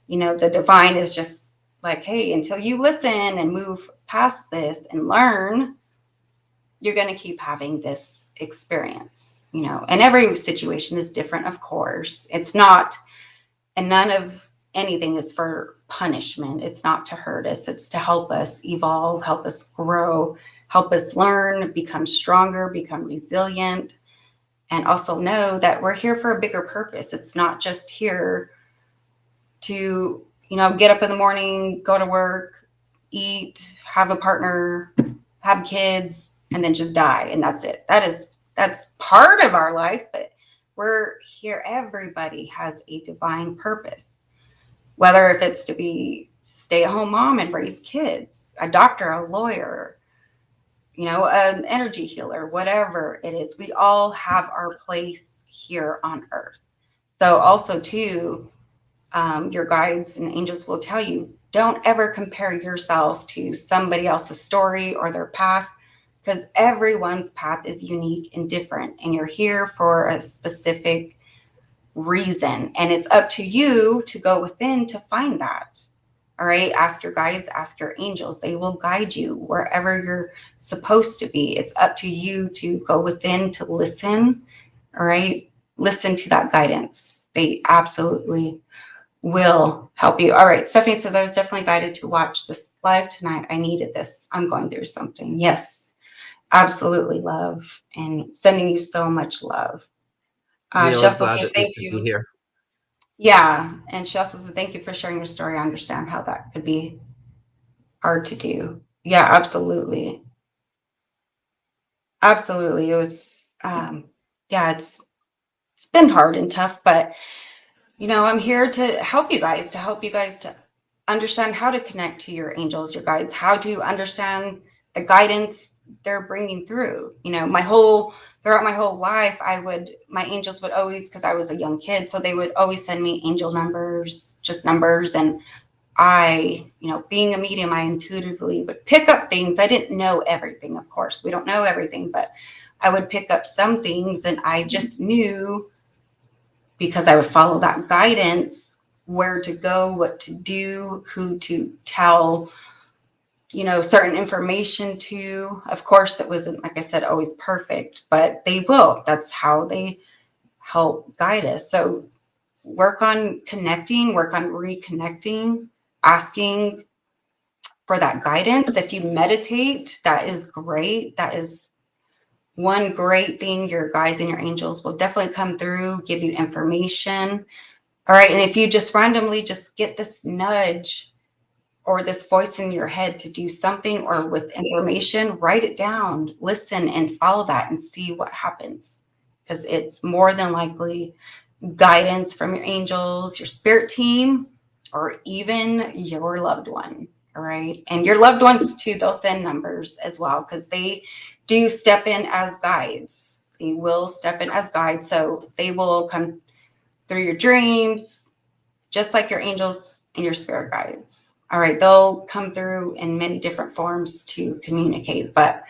Speaker 1: the divine is just like, hey, until you listen and move past this and learn, you're going to keep having this experience, and every situation is different, of course. It's not, and none of anything is for punishment. It's not to hurt us. It's to help us evolve, help us grow, help us learn, become stronger, become resilient, and also know that we're here for a bigger purpose. It's not just here to, get up in the morning, go to work, eat, have a partner, have kids, and then just die. And that's it. That's part of our life, but we're here. Everybody has a divine purpose, whether if it's to be stay-at-home mom and raise kids, a doctor, a lawyer, an energy healer, whatever it is. We all have our place here on earth. So also too, your guides and angels will tell you, don't ever compare yourself to somebody else's story or their path, because everyone's path is unique and different, and you're here for a specific reason. And it's up to you to go within to find that. All right. Ask your guides, ask your angels. They will guide you wherever you're supposed to be. It's up to you to go within to listen. All right. Listen to that guidance. They absolutely will help you. All right. Stephanie says, I was definitely guided to watch this live tonight. I needed this. I'm going through something. Yes, absolutely, love. And sending you so much love.
Speaker 2: We're
Speaker 1: She
Speaker 2: always
Speaker 1: also
Speaker 2: glad
Speaker 1: says,
Speaker 2: that we
Speaker 1: thank
Speaker 2: could be
Speaker 1: you.
Speaker 2: here.
Speaker 1: Yeah. And she also says, thank you for sharing your story. I understand how that could be hard to do. Yeah, absolutely. Absolutely. It was, yeah, it's been hard and tough, but I'm here to help you guys, to understand how to connect to your angels, your guides, how to understand the guidance they're bringing through. Throughout my whole life, my angels would always, because I was a young kid, so they would always send me angel numbers, just numbers. And being a medium, I intuitively would pick up things. I didn't know everything, of course. We don't know everything, but I would pick up some things, and I just knew, because I would follow that guidance, where to go, what to do, who to tell, certain information to. Of course, it wasn't, like I said, always perfect, but they will. That's how they help guide us. So work on connecting, work on reconnecting, asking for that guidance. If you meditate, that is great. That is one great thing. Your guides and your angels will definitely come through, give you information. All right. And if you just randomly just get this nudge or this voice in your head to do something, or with information, write it down, listen and follow that and see what happens. Because it's more than likely guidance from your angels, your spirit team, or even your loved one. All right. And your loved ones too, they'll send numbers as well, because they do step in as guides. They will step in as guides. So they will come through your dreams, just like your angels and your spirit guides. All right, they'll come through in many different forms to communicate. But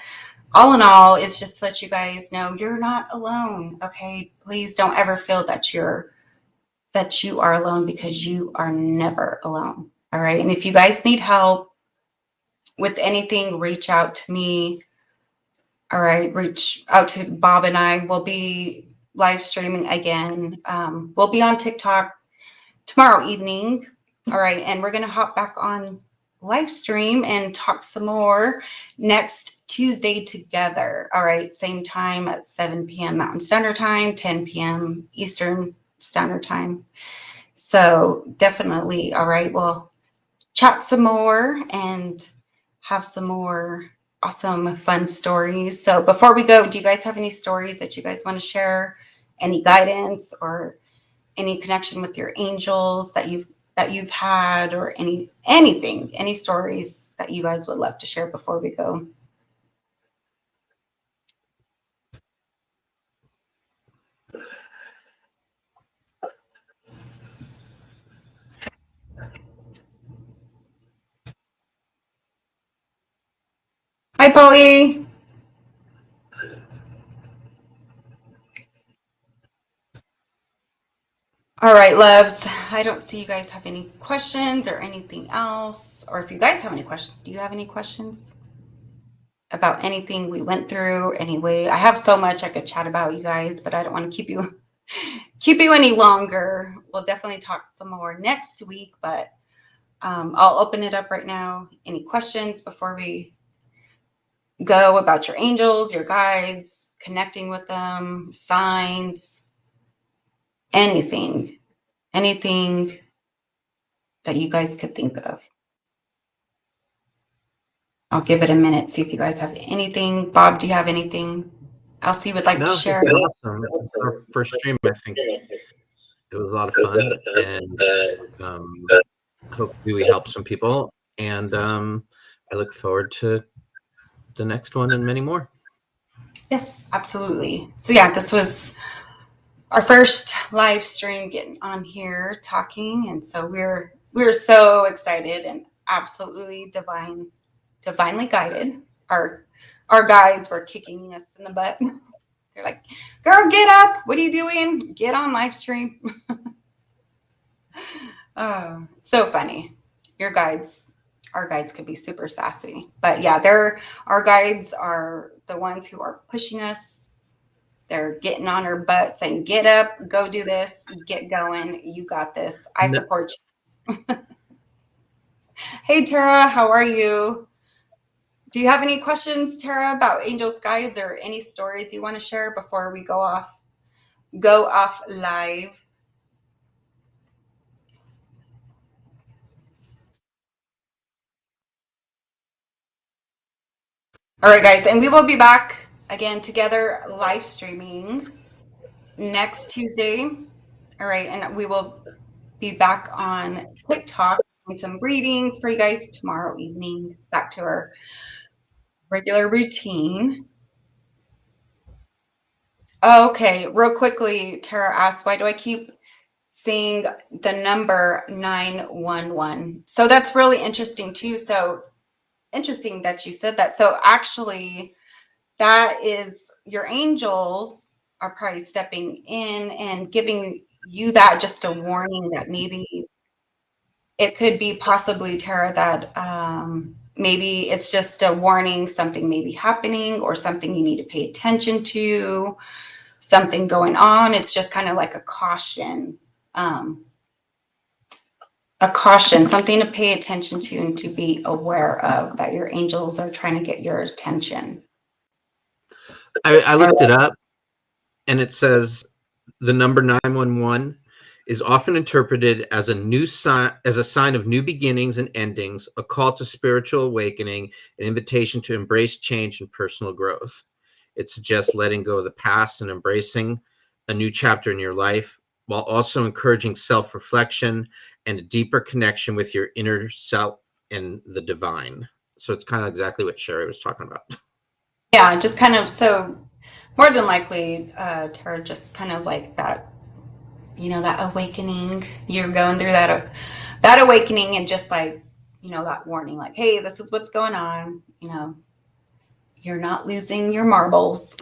Speaker 1: all in all, it's just to let you guys know you're not alone. Okay, please don't ever feel that you are alone, because you are never alone. All right, and if you guys need help with anything, reach out to me. All right, reach out to Bob and I. Will be live streaming again. We'll be on TikTok tomorrow evening. All right, and we're gonna hop back on live stream and talk some more next Tuesday together. All right, same time at 7 p.m. Mountain Standard Time, 10 p.m. Eastern Standard Time. So definitely, all right, we'll chat some more and have some more awesome, fun stories. So before we go, do you guys have any stories that you guys want to share? Any guidance or any connection with your angels that you've had, or any stories that you guys would love to share before we go? Hi, Polly. All right, loves. I don't see you guys have any questions or anything else. Or if you guys have any questions, do you have any questions about anything we went through? Anyway, I have so much I could chat about, you guys, but I don't want to keep you any longer. We'll definitely talk some more next week, but I'll open it up right now. Any questions before we go about your angels, your guides, connecting with them, signs, anything that you guys could think of? I'll give it a minute, see if you guys have anything. Bob, do you have anything else you would like to
Speaker 2: No,
Speaker 1: share?
Speaker 2: it's awesome. Our first stream, I think it was a lot of fun, and hopefully we help some people. And I look forward to the next one and many more.
Speaker 1: Yes, absolutely. So yeah, this was our first live stream getting on here talking, and so we're so excited and absolutely divinely guided. Our guides were kicking us in the butt. They're like, "Girl, get up! What are you doing? Get on live stream." Oh, so funny. Our guides could be super sassy, but yeah, our guides are the ones who are pushing us. They're getting on our butt, saying, "Get up, go do this, get going. You got this. I
Speaker 2: No,
Speaker 1: support you." Hey, Tara, how are you? Do you have any questions, Tara, about angels, guides, or any stories you want to share before we go off live? All right, guys, and we will be back again together live streaming next Tuesday. All right, and we will be back on TikTok with some readings for you guys tomorrow evening, back to our regular routine. Okay, real quickly, Tara asked, why do I keep seeing the number 911? So that's really interesting too. So interesting that you said that. So actually, that is your angels are probably stepping in and giving you that, just a warning that maybe it could be possibly, Tara, that maybe it's just a warning, something may be happening or something you need to pay attention to, something going on. It's just kind of like um, a caution, something to pay attention to and to be aware of, that your angels are trying to get your attention.
Speaker 2: I looked it up, and it says the number 911 is often interpreted as a sign of new beginnings and endings, a call to spiritual awakening, an invitation to embrace change and personal growth. It suggests letting go of the past and embracing a new chapter in your life, while also encouraging self-reflection and a deeper connection with your inner self and the divine. So it's kind of exactly what Sheri was talking about.
Speaker 1: Yeah, just kind of, so more than likely, Tara, just kind of like that, that awakening. You're going through that awakening, and just like, that warning, like, hey, this is what's going on. You're not losing your marbles.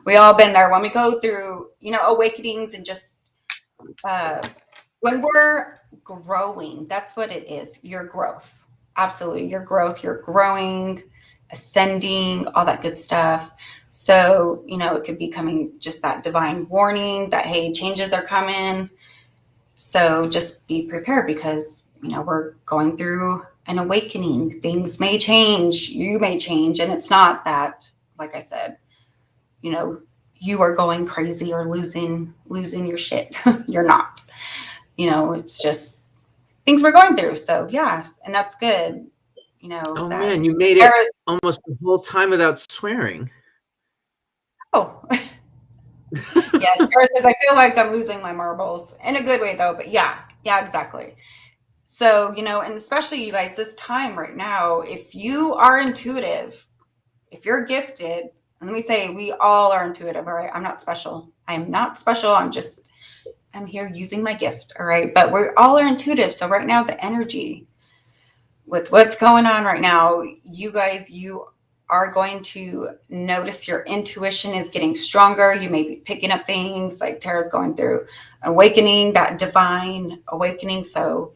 Speaker 1: We all been there when we go through, awakenings, and just when we're growing, that's what it is. Your growth. Absolutely. Your growth. You're growing, ascending, all that good stuff. So, it could be coming just that divine warning that, hey, changes are coming. So just be prepared, because, we're going through an awakening. Things may change. You may change. And it's not that, like I said, you know, you are going crazy or losing your shit. You're not. It's just things we're going through. So yes, and that's good.
Speaker 2: Oh
Speaker 1: That
Speaker 2: man, you made
Speaker 1: there
Speaker 2: it
Speaker 1: is.
Speaker 2: almost the whole time without swearing.
Speaker 1: Oh, yes. Sarah says I feel like I'm losing my marbles in a good way though. But yeah, exactly. So and especially you guys, this time right now, if you are intuitive, if you're gifted, and let me say, we all are intuitive. All right, I'm not special. I'm not special. I'm here using my gift. All right, but we're all are intuitive. So right now, the energy with what's going on right now, you guys, you are going to notice your intuition is getting stronger. You may be picking up things like Tara's going through awakening, that divine awakening. So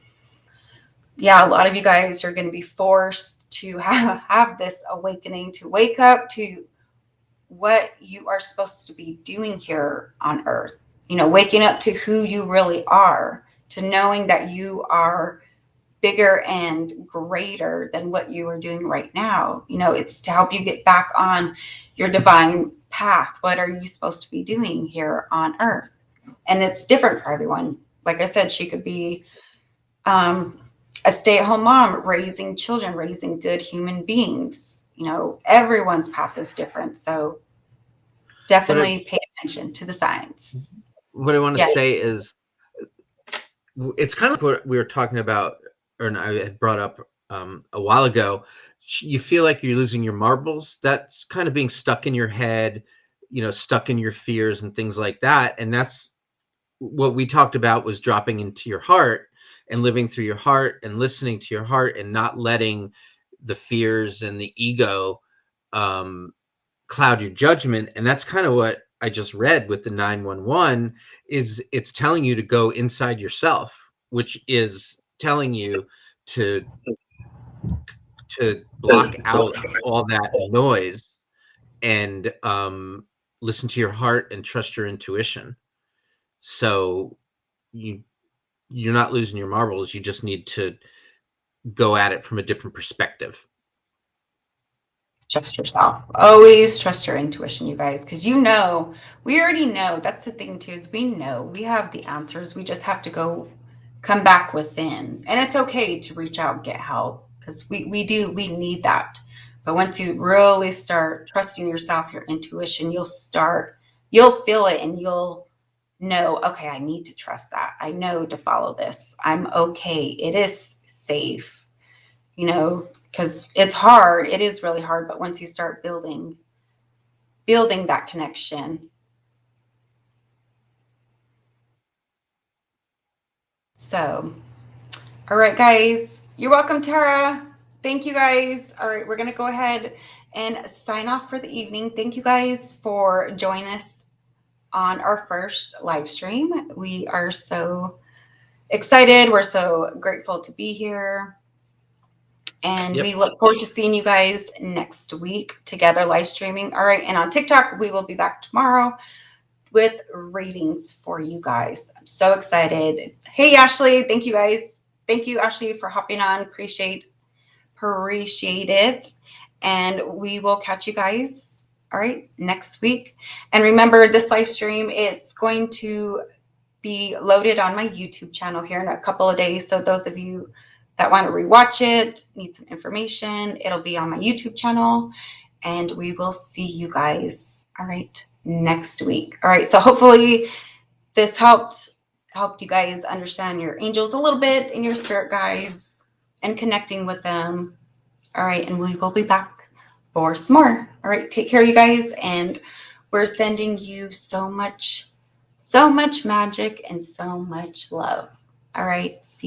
Speaker 1: yeah, a lot of you guys are going to be forced to have this awakening, to wake up to what you are supposed to be doing here on earth. Waking up to who you really are, to knowing that you are bigger and greater than what you are doing right now. It's to help you get back on your divine path. What are you supposed to be doing here on earth? And it's different for everyone. Like I said, she could be um, a stay-at-home mom, raising children, raising good human beings. Everyone's path is different. So
Speaker 2: But
Speaker 1: definitely pay attention to the signs.
Speaker 2: what I want to
Speaker 1: Yeah.
Speaker 2: say is, it's kind of what we were talking about, or I had brought up a while ago. You feel like you're losing your marbles. That's kind of being stuck in your head, stuck in your fears and things like that. And that's what we talked about, was dropping into your heart and living through your heart and listening to your heart, and not letting the fears and the ego um, cloud your judgment. And that's kind of what I just read with the 911, is it's telling you to go inside yourself, which is telling you to block out all that noise, and listen to your heart and trust your intuition. So you you're not losing your marbles. You just need to go at it from a different perspective.
Speaker 1: Trust yourself. Always trust your intuition, you guys, because we already know. That's the thing too, is we know we have the answers. We just have to go come back within. And it's okay to reach out and get help, because we need that. But once you really start trusting yourself, your intuition, you'll feel it, and you'll know, okay, I need to trust that. I know to follow this. I'm okay. It is safe, because it's hard. It is really hard. But once you start building that connection. So, all right, guys, you're welcome, Tara. Thank you, guys. All right, we're going to go ahead and sign off for the evening. Thank you guys for joining us on our first live stream. We are so excited. We're so grateful to be here. And
Speaker 2: Yep.
Speaker 1: we look forward to seeing you guys next week together, live streaming. All right. And on TikTok, we will be back tomorrow with readings for you guys. I'm so excited. Hey, Ashley. Thank you, guys. Thank you, Ashley, for hopping on. Appreciate it. And we will catch you guys, all right, next week. And remember, this live stream, it's going to be loaded on my YouTube channel here in a couple of days. So those of you that want to rewatch it, need some information, it'll be on my YouTube channel. And we will see you guys, all right, next week. All right. So hopefully this helped you guys understand your angels a little bit and your spirit guides and connecting with them. All right. And we will be back for some more. All right. Take care, you guys. And we're sending you so much So much magic and so much love. All right. See